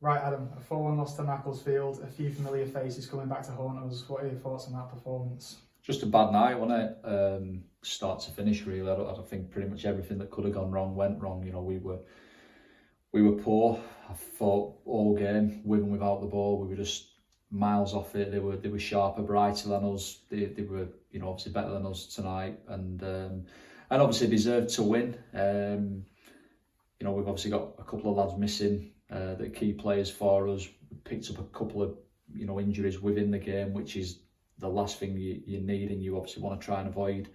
Right, Adam, a 4-1 loss to Macclesfield, a few familiar faces coming back to haunt us. What are your thoughts on that performance? Just a bad night, wasn't it? Start to finish, really. I don't think pretty much everything that could have gone wrong went wrong. You know, we were poor. I thought all game, with and without the ball, we were just miles off it. They were sharper, brighter than us. They were, you know, obviously better than us tonight, and obviously deserved to win. You know, we've obviously got a couple of lads missing. The key players for us. Picked up a couple of, you know, injuries within the game, which is the last thing you need, and you obviously want to try and avoid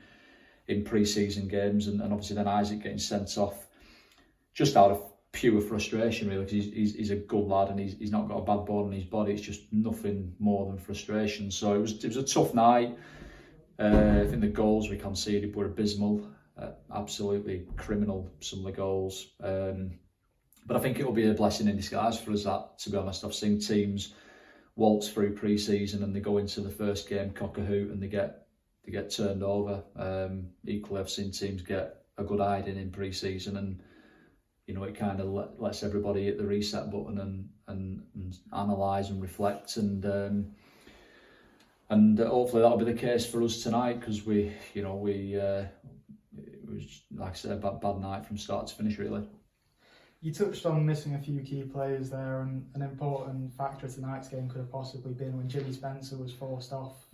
in pre-season games. And obviously then Isaac getting sent off just out of pure frustration, really, because he's a good lad and he's not got a bad ball in his body. It's just nothing more than frustration. So it was a tough night. I think the goals we conceded were abysmal, absolutely criminal, some of the goals. But I think it will be a blessing in disguise for us, that, to be honest. I've seen teams waltz through pre-season and they go into the first game cock-a-hoot and they get turned over. Equally, I've seen teams get a good hiding in pre-season, and you know, it kind of lets everybody hit the reset button and analyse and reflect, and hopefully that'll be the case for us tonight, because it was, like I said, a bad night from start to finish, really. You touched on missing a few key players there, and an important factor of tonight's game could have possibly been when Jimmy Spencer was forced off.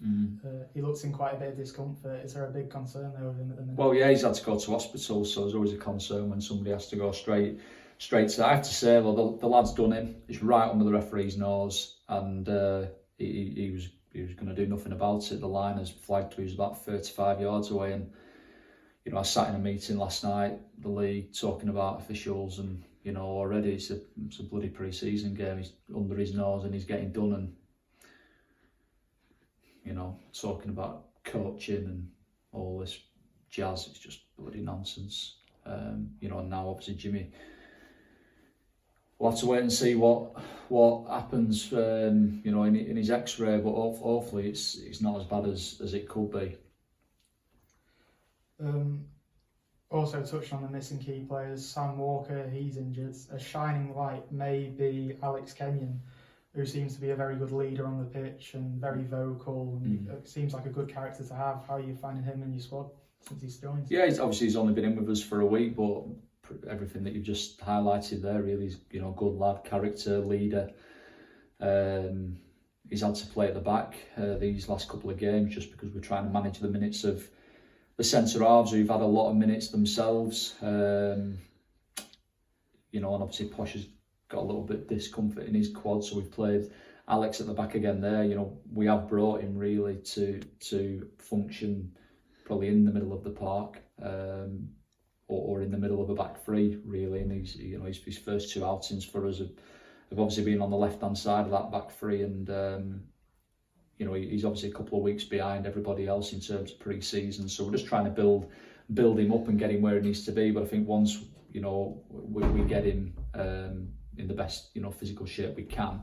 He looks in quite a bit of discomfort. Is there a big concern there with him at the minute? Well, yeah, he's had to go to hospital, so there's always a concern when somebody has to go straight to that. I have to say, though, the lad's done him. It's right under the referee's nose, and he was going to do nothing about it. The line has flagged he was about 35 yards away, and you know, I sat in a meeting last night, the league, talking about officials, and you know, already it's a bloody pre-season game. He's under his nose and he's getting done, and you know, talking about coaching and all this jazz. It's just bloody nonsense. You know, and now obviously Jimmy, we'll have to wait and see what happens. You know, in his X-ray, but hopefully it's not as bad as it could be. Also touched on the missing key players. Sam Walker, he's injured. A shining light may be Alex Kenyon, who seems to be a very good leader on the pitch and very vocal, and seems like a good character to have. How are you finding him in your squad since he's joined? Yeah, he's only been in with us for a week, but everything that you've just highlighted there, really, is, you know, good lad, character, leader. He's had to play at the back these last couple of games just because we're trying to manage the minutes of the centre halves, who've had a lot of minutes themselves. You know, and obviously Posh has got a little bit discomfort in his quad, so we've played Alex at the back again there. You know, we have brought him really to function probably in the middle of the park, or in the middle of a back three, really. And he's, you know, his first two outings for us have obviously been on the left-hand side of that back three, and you know, he's obviously a couple of weeks behind everybody else in terms of pre-season, so we're just trying to build him up and get him where he needs to be. But I think once, you know, we get him in the best, you know, physical shape we can,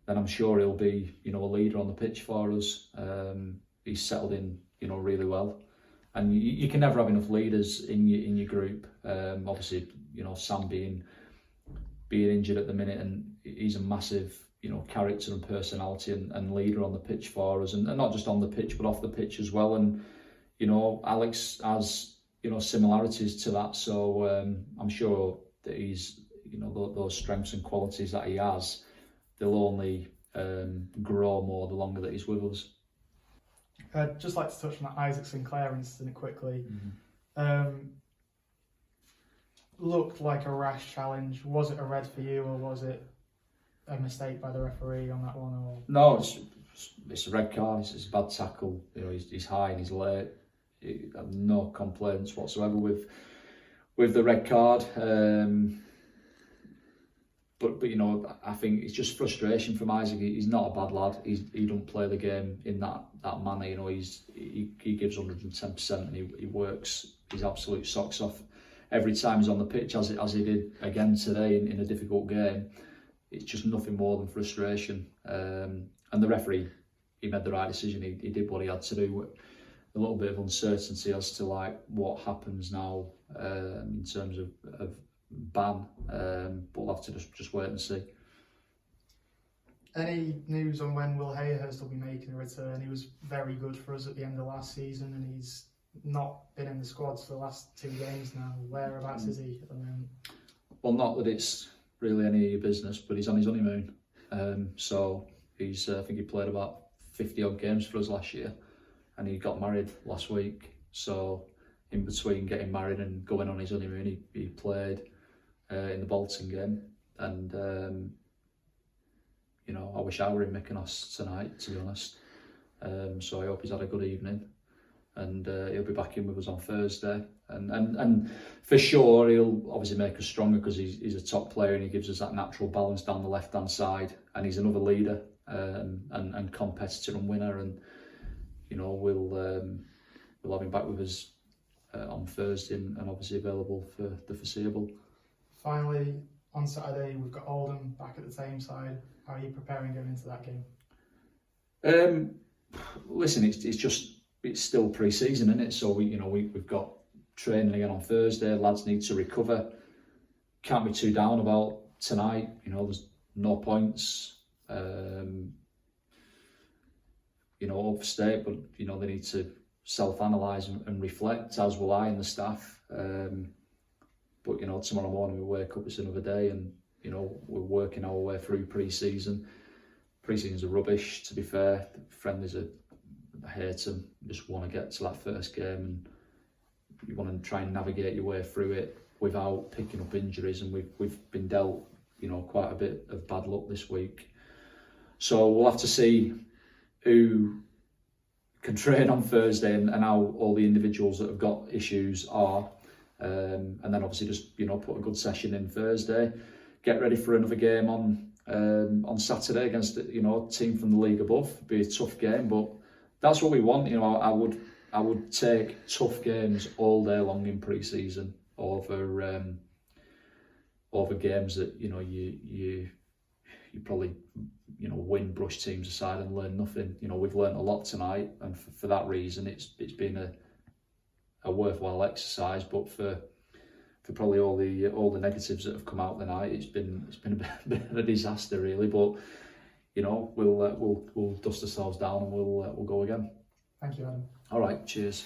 then I'm sure he'll be, you know, a leader on the pitch for us. He's settled in, you know, really well, and you can never have enough leaders in your group. Obviously, you know, Sam being injured at the minute, and he's a massive, you know, character and personality and leader on the pitch for us, and not just on the pitch but off the pitch as well. And you know, Alex has, you know, similarities to that, so I'm sure that he's, you know, those strengths and qualities that he has, they'll only grow more the longer that he's with us. I'd just like to touch on that Isaac Sinclair incident quickly. Looked like a rash challenge. Was it a red for you, or was it a mistake by the referee on that one? Or no, it's a red card. It's a bad tackle. You know, he's high and he's late. I have no complaints whatsoever with the red card. But you know, I think it's just frustration from Isaac. He's not a bad lad. He don't play the game in that manner. You know, he gives 110%, and he works his absolute socks off every time he's on the pitch, as he did again today in a difficult game. It's just nothing more than frustration. And the referee, he made the right decision. He did what he had to do. A little bit of uncertainty as to like what happens now in terms of ban, but we'll have to just wait and see. Any news on when Will Hayden Hurst will be making a return? He was very good for us at the end of last season, and he's not been in the squads for the last 2 games now. Whereabouts is he at the moment? Well, not that it's really any of your business, but he's on his honeymoon. So he's, I think he played about 50 odd games for us last year, and he got married last week. So in between getting married and going on his honeymoon, he played in the Bolton game, and you know, I wish I were in Mykonos tonight, to be honest. So I hope he's had a good evening, and he'll be back in with us on Thursday. And for sure, he'll obviously make us stronger because he's a top player and he gives us that natural balance down the left-hand side. And he's another leader and competitor and winner. And you know, we'll have him back with us on Thursday and obviously available for the foreseeable. Finally, on Saturday, we've got Oldham back at the same side. How are you preparing going into that game? Listen, it's still pre-season, isn't it? So we've got training again on Thursday. Lads need to recover. Can't be too down about tonight. You know, there's no points. You know, upstate, but you know they need to self-analyse and reflect, as will I and the staff. But you know, tomorrow morning we wake up, it's another day, and you know we're working our way through pre-season. Pre-seasons are rubbish, to be fair. Friendlies are, I hate them. You just want to get to that first game, and you want to try and navigate your way through it without picking up injuries. And we've been dealt, you know, quite a bit of bad luck this week. So we'll have to see who can train on Thursday and how all the individuals that have got issues are. And then obviously just, you know, put a good session in Thursday, get ready for another game on Saturday against, you know, a team from the league above. It'll be a tough game, but that's what we want. You know, I would take tough games all day long in pre-season over games that, you know, you probably, you know, win, brush teams aside and learn nothing. You know, we've learned a lot tonight, and for that reason it's been a worthwhile exercise. But for probably all the negatives that have come out tonight, it's been a bit of a disaster really. But you know, we'll dust ourselves down and we'll go again. Thank you, Adam. All right, cheers.